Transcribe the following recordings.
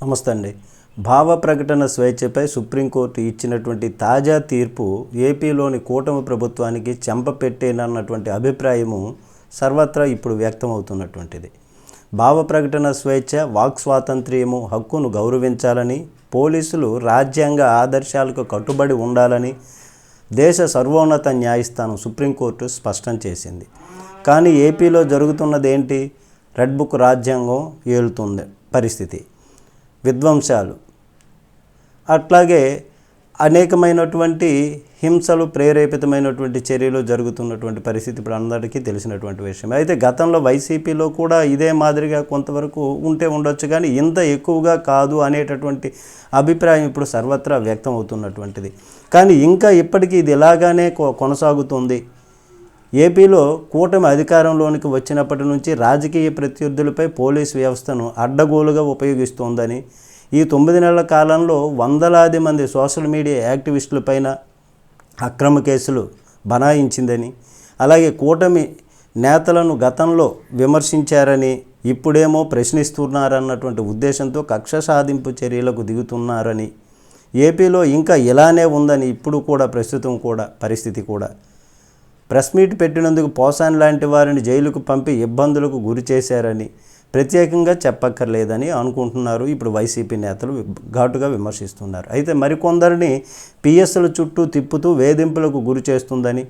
నమస్తే అండి. భావ ప్రకటన స్వేచ్ఛపై సుప్రీంకోర్టు ఇచ్చినటువంటి తాజా తీర్పు ఏపీలోని కూటమి ప్రభుత్వానికి చెంపపెట్టేనన్నటువంటి అభిప్రాయము సర్వత్రా ఇప్పుడు వ్యక్తమవుతున్నటువంటిది. భావ ప్రకటన స్వేచ్ఛ, వాక్ స్వాతంత్ర్యము హక్కును గౌరవించాలని, పోలీసులు రాజ్యాంగ ఆదర్శాలకు కట్టుబడి ఉండాలని దేశ సర్వోన్నత న్యాయస్థానం సుప్రీంకోర్టు స్పష్టం చేసింది. కానీ ఏపీలో జరుగుతున్నది ఏంటి? రెడ్ బుక్ రాజ్యాంగం ఏలుతుంది పరిస్థితి, విధ్వంసాలు, అట్లాగే అనేకమైనటువంటి హింసలు ప్రేరేపితమైనటువంటి చర్యలు జరుగుతున్నటువంటి పరిస్థితి ఇప్పుడు అందరికీ తెలిసినటువంటి విషయం. అయితే గతంలో వైసీపీలో కూడా ఇదే మాదిరిగా కొంతవరకు ఉండొచ్చు, కానీ ఇంత ఎక్కువగా కాదు అనేటటువంటి అభిప్రాయం ఇప్పుడు సర్వత్రా వ్యక్తం అవుతున్నటువంటిది. కానీ ఇంకా ఇప్పటికీ ఇది ఇలాగానే కొనసాగుతుంది. ఏపీలో కూటమి అధికారంలోనికి వచ్చినప్పటి నుంచి రాజకీయ ప్రత్యర్థులపై పోలీస్ వ్యవస్థను అడ్డగోలుగా ఉపయోగిస్తోందని, ఈ 9 నెలల కాలంలో వందలాది మంది సోషల్ మీడియా యాక్టివిస్టులపైన అక్రమ కేసులు బనాయించిందని, అలాగే కూటమి నేతలను గతంలో విమర్శించారని ఇప్పుడేమో ప్రశ్నిస్తున్నారన్నటువంటి ఉద్దేశంతో కక్ష సాధింపు చర్యలకు దిగుతున్నారని, ఏపీలో ఇంకా ఇలానే ఉందని ఇప్పుడు కూడా ప్రస్తుతం కూడా పరిస్థితి కూడా ప్రెస్ మీట్ పెట్టినందుకు పోసాని లాంటి వారిని జైలుకు పంపి ఇబ్బందులకు గురి చేశారని ప్రత్యేకంగా చెప్పక్కర్లేదని అనుకుంటున్నారు. ఇప్పుడు వైసీపీ నేతలు ఘాటుగా విమర్శిస్తున్నారు. అయితే మరికొందరిని పిఎస్ల చుట్టూ తిప్పుతూ వేధింపులకు గురి చేస్తుందని,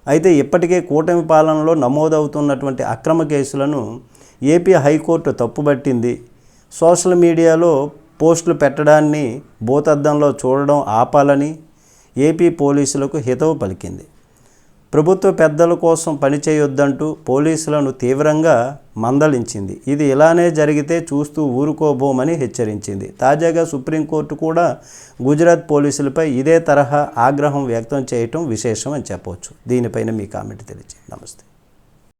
అయితే ఇప్పటికే కూటమి పాలనలో నమోదవుతున్నటువంటి అక్రమ కేసులను ఏపీ హైకోర్టు తప్పుబట్టింది. సోషల్ మీడియాలో పోస్టులు పెట్టడాన్ని భూతద్దంలో చూడడం ఆపాలని ఏపీ పోలీసులకు హితవు పలికింది. ప్రభుత్వ పెద్దల కోసం పనిచేయొద్దంటూ పోలీసులను తీవ్రంగా మందలించింది. ఇది ఇలానే జరిగితే చూస్తూ ఊరుకోబోమని హెచ్చరించింది. తాజాగా సుప్రీంకోర్టు కూడా గుజరాత్ పోలీసులపై ఇదే తరహా ఆగ్రహం వ్యక్తం చేయటం విశేషం అని చెప్పవచ్చు. దీనిపైన మీ కామెంట్ తెలియజేయండి. నమస్తే.